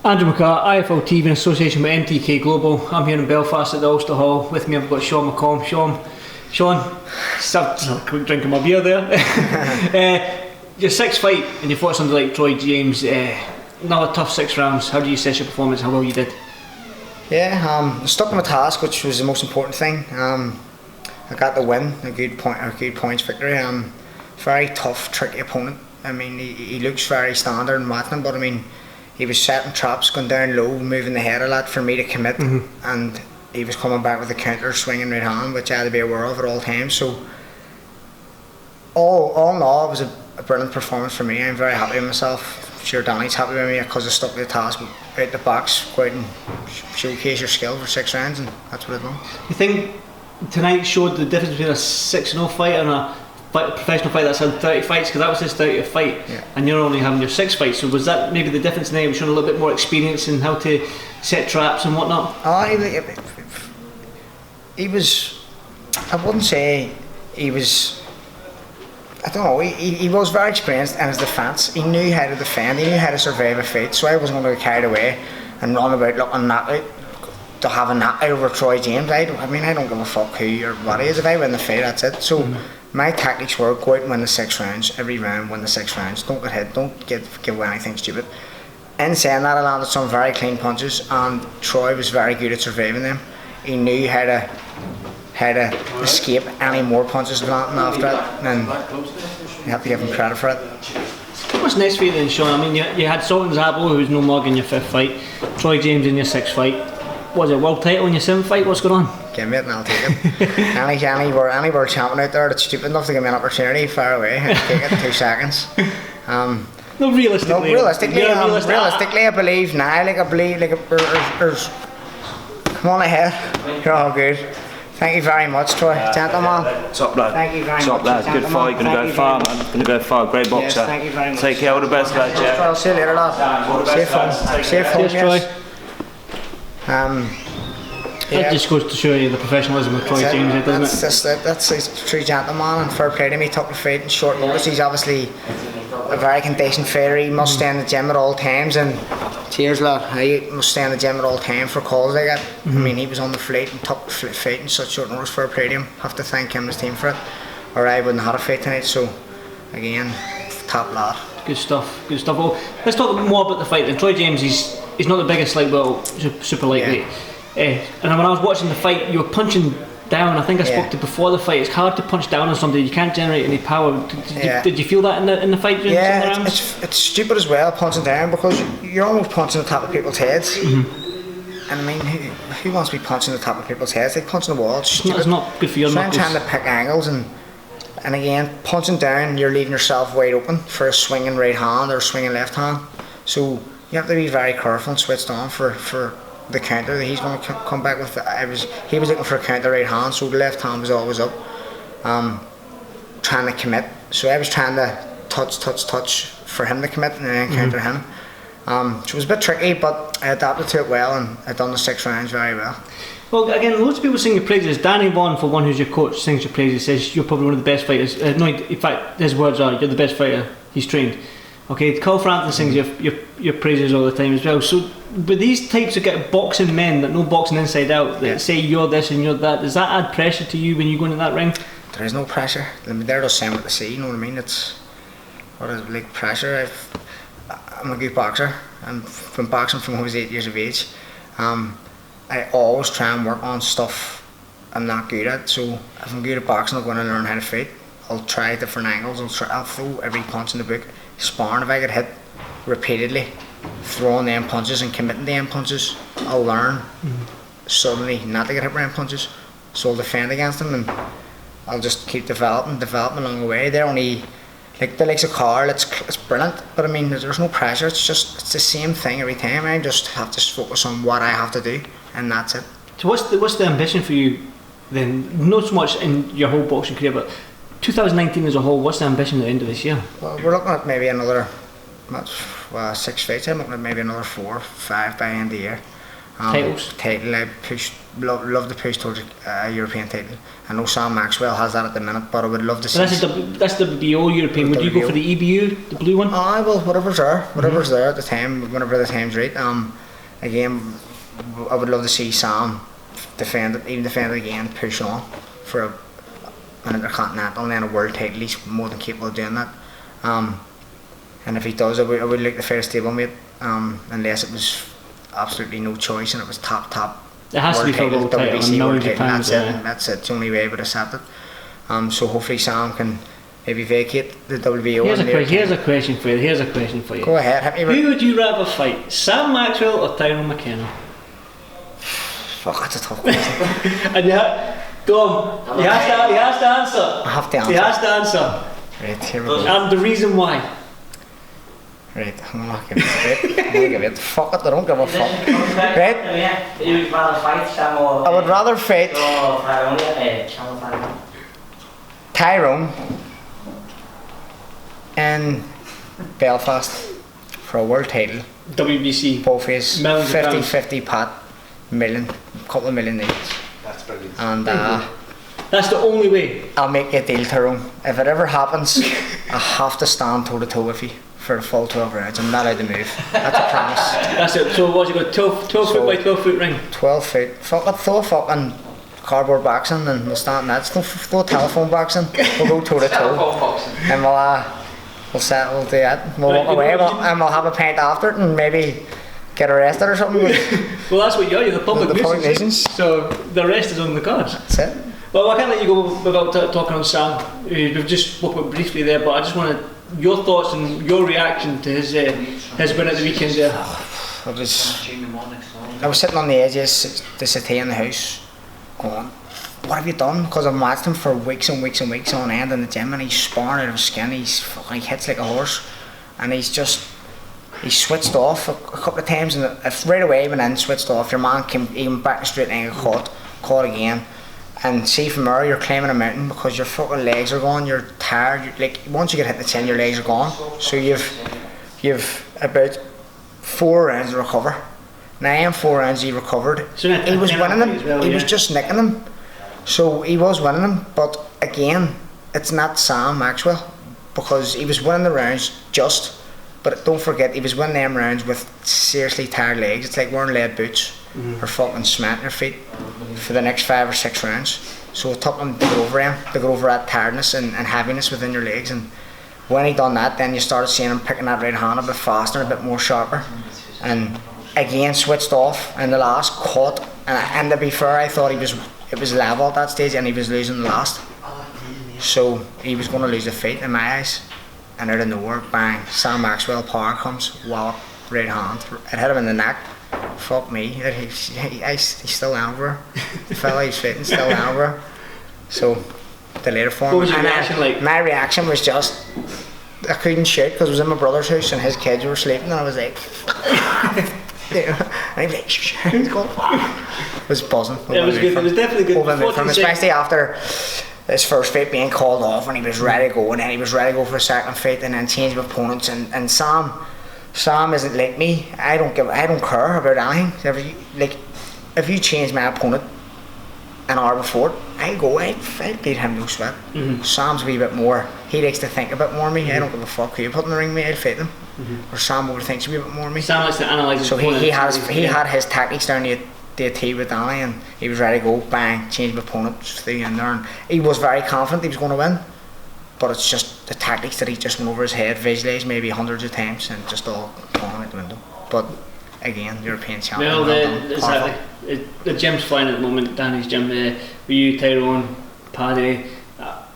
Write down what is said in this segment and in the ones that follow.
Andrew McCART, IFL TV in association with MTK Global. I'm here in Belfast at the Ulster Hall. With me I've got Sean McCOMB. Sean, just a quick drink of my beer there. Your sixth fight and you fought somebody like Troy James. Another tough 6 rounds. How do you assess your performance? How well you did? Yeah, I stuck to my task, which was the most important thing. I got the win, a good points victory. Very tough, tricky opponent. I mean, he looks very standard and watching him, but I mean, he was setting traps, going down low, moving the head a lot for me to commit, and he was coming back with a counter, swinging right hand, which I had to be aware of at all times. So, all in all, it was a brilliant performance for me. I'm very happy with myself. Sure, Danny's happy with me because I stuck to the task, out the box, go out and showcase your skill for 6 rounds, and that's what I've done. You think tonight showed the difference between a 6-0 fight and a professional fight that's had 30 fights? Because that was his 30th fight, and you're only having your 6 fights. So was that maybe the difference now? He was showing a little bit more experience in how to set traps and whatnot? He was, I wouldn't say he was, I don't know, he was very experienced in his defence. He knew how to defend, he knew how to survive a fight, so I wasn't going to get carried away and run about looking knockout to have a knockout over Troy James. I don't give a fuck who or what he is. If I win the fight, that's it. So my tactics were go out and win the 6 rounds, every round win the 6 rounds, don't get hit, don't give away anything stupid. In saying that, I landed some very clean punches, and Troy was very good at surviving them. He knew how to escape any more punches landing after that, and you have to give him credit for it. What's next for you then, Sean? I mean, you had Sultan Zablo, who was no mug in your 5th fight, Troy James in your 6th fight. Was it world title in your 7th fight? What's going on? Give me it and I'll take it. any world champion out there that's stupid enough to give me an opportunity, fire away, I'll take it in 2 seconds. Realistically, I believe now, there's come on ahead, you're all good. Thank you very much, Troy. Gentleman. Top lad. Thank you very Top much. lad. Good fight. Gonna go far, man. Gonna go far. Great boxer. Yes, thank you very much. Take care. All the best, lad. Yeah. I'll see you later, lad. Safe home. Cheers, Yes. That just goes to show you the professionalism of Troy James, doesn't it? That's a true gentleman, and fair play to me. He took the fight in short notice. He's obviously a very conditioned fighter. He must stay in the gym at all times, and cheers, lad. He must stay in the gym at all times for calls like that. I mean, he was on the flight and took the fight in such short notice. Fair play to him. Have to thank him and his team for it, or I wouldn't have had a fight tonight. So, again, top lad. Good stuff. Well, let's talk more about the fight. And Troy James, he's not the biggest super lightweight. And when I was watching the fight, you were punching down. I think I spoke to before the fight. It's hard to punch down on somebody. You can't generate any power. Did you feel that in the fight? Yeah, it's stupid as well, punching down, because you're almost punching the top of people's heads. And I mean, who wants to be punching the top of people's heads? Like punching the wall. It's not good for your knuckles. Trying to pick angles and again, punching down, you're leaving yourself wide open for a swinging right hand or a swinging left hand. So you have to be very careful and switched on for the counter that he's going to come back with. He was looking for a counter right hand, so the left hand was always up, trying to commit. So I was trying to touch for him to commit and then counter him. Which was a bit tricky, but I adapted to it well, and I done the 6 rounds very well. Well, again, loads of people sing your praises. Danny Vaughan, for one, who's your coach, sings your praises. Says you're probably one of the best fighters. No, in fact, his words are, you're the best fighter he's trained. Okay, Carl Frampton sings your praises all the time as well. So, with these types of boxing men that know boxing inside out, that say you're this and you're that, does that add pressure to you when you go into that ring? There is no pressure. I mean, they're just saying what they see. You know what I mean? What is like pressure? I'm a good boxer. I've been boxing from when I was 8 years of age. I always try and work on stuff I'm not good at. So if I'm good at boxing, I'm going to learn how to fight. I'll try different angles. I'll throw every punch in the book. Sparring, if I get hit repeatedly, throwing them punches and committing them punches, I'll learn suddenly not to get hit by them punches. So I'll defend against them, and I'll just keep developing along the way. They're only like the likes of Carl. It's brilliant, but I mean, there's no pressure. It's the same thing every time. I just have to focus on what I have to do, and that's it. So what's the ambition for you then? Not so much in your whole boxing career, but 2019 as a whole. What's the ambition at the end of this year? Well, we're looking at maybe another 6 fights. I'm looking at maybe another 4 or 5 by the end of the year. Titles? Title, I pushed love to push towards a European title. I know Sam Maxwell has that at the minute, but I would love to see. That's the WBO European. Would you go for the EBU, the blue one? I will, whatever's there at the time, whenever the time's right. Again, I would love to see Sam defend it again, push on for an intercontinental and then a world title. He's more than capable of doing that. And if he does, I would like to fight a stablemate, unless it was absolutely no choice and it was top. It has to be for a world title. WBC world title. That's it. That's it. It's the only way I would accept it. So hopefully Sam can maybe vacate the WBO. Here's a question for you. Go ahead. Hit me with. Who would you rather fight, Sam Maxwell or TYRONE McKENNA? Fuck, that's a tough question. And go on. He has to answer. I have to answer. He has to answer. Right, here we go. And the reason why. Right, I'm gonna give it. Fuck it, I don't give a fuck. Right? You would rather fight Sam or... I would rather fight Tyrone in Belfast for a world title. WBC. Both is Millions of pounds. 50-50 pat, couple of million each. That's brilliant. And That's the only way. I'll make you a deal, Tyrone. If it ever happens, I have to stand toe to toe with you for the full 12 rounds. I'm not allowed to move. That's a promise. That's it. So what's it got? 12 foot by 12 foot ring? 12 feet. Fuck it, throw fucking cardboard boxing and we'll start that. Throw telephone boxing. We'll go toe to toe. And we'll settle do that. We'll walk away and we'll have a pint after it and maybe get arrested or something. Well, that's what you're the public nuisance. Nuisance. So the rest is on the cards. That's it. Well, I can't let you go without talking on Sam. We've just spoke about briefly there, but I just wanted your thoughts and your reaction to his win at the weekend there. I was sitting on the edge of the settee in the house going, what have you done? Because I've watched him for weeks and weeks and weeks on end in the gym and he's sparring out of his skin, he hits like a horse and he switched off a couple of times and if right away he went in, switched off, your man came even back straight and got caught again. And see from there, you're climbing a mountain because your fucking legs are gone, you're tired, like once you get hit in the chin, your legs are gone. So you've about 4 rounds to recover. Now in 4 rounds he recovered. So he was winning them, well, he was just nicking them. So he was winning them, but again, it's not Sam Maxwell because he was winning the rounds but don't forget, he was winning them rounds with seriously tired legs. It's like wearing lead boots or fucking cement in your feet for the next 5 or 6 rounds. So it took him to get over that tiredness and heaviness within your legs. And when he done that, then you started seeing him picking that right hand a bit faster, a bit more sharper. And again, switched off in the last, caught. And to be fair, I thought it was level at that stage and he was losing the last. So he was going to lose the fight in my eyes. And out of nowhere, bang, Sam Maxwell power comes, wallop, right hand. It hit him in the neck. Fuck me, he's still over. The fella he's fighting still over. So, the later form. What was your reaction like? My reaction was just, I couldn't shout because I was in my brother's house and his kids were sleeping and I was like, and he was like, he's going, it was buzzing. Yeah, it was good, it was definitely good. From especially after his first fight being called off and he was ready to go and then he was ready to go for a second fight and then change of opponents and Sam isn't like me. I don't care about anything. If you change my opponent an hour before, I'd beat him no sweat. Sam's a wee bit more, he likes to think a bit more of me. I don't give a fuck who you put in the ring with me, I'd fight him. Or Sam overthinks a wee bit more of me. Sam likes to analyse his opponent. So he had had his tactics down the T with Danny and he was ready to go, bang, change my opponent, stay in there. And he was very confident he was going to win. But it's just the tactics that he just went over his head, visualised maybe hundreds of times and just all gone out the window. But again, European champion. Well, the gym's flying at the moment, Danny's gym. With you, Tyrone, Paddy.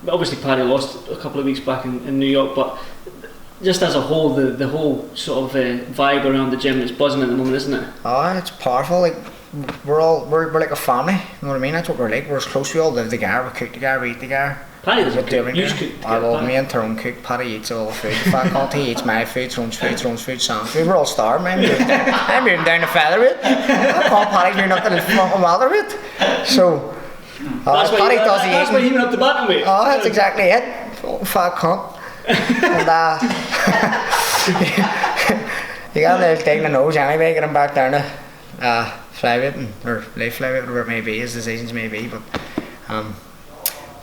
Obviously Paddy lost a couple of weeks back in New York, but just as a whole, the whole sort of vibe around the gym is buzzing at the moment, isn't it? Oh, it's powerful. Like we're like a family, you know what I mean? That's what we're like. We're as close, we all live together, we cook together, we eat together. Paddy doesn't cook. You cook. Well, me and Tyrone cook. Paddy eats all the food. Faculty eats my food, Tyrone's food, Sam's food. We're all starving. I'm moving down to featherweight. I call Paddy moving up to the fucking welterweight. So that's Paddy does eat. That's why he went up the bantamweight. Oh, that's exactly it. Fat cunt. And you got a little thing in the nose anyway. Get him back down to flyweight or light flyweight, whatever it may be, his decisions may be. But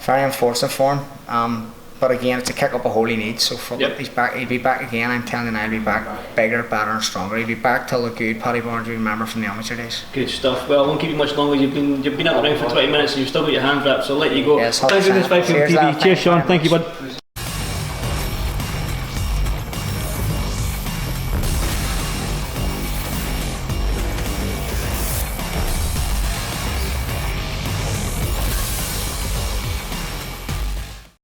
very unfortunate for him. But again, it's a kick up a hole he needs. So fuck it, he's back. He'll be back again. I'm telling you now, he'll be back bigger, better, and stronger. He'll be back till the good Paddy Barnes you remember from the amateur days. Good stuff. Well, I won't keep you much longer. You've been up the ring for 20 minutes and you've still got your hand wrapped, so I'll let you go. Yes, Thanks for this fight from TV. lad. Cheers, Sean. Thank you, bud.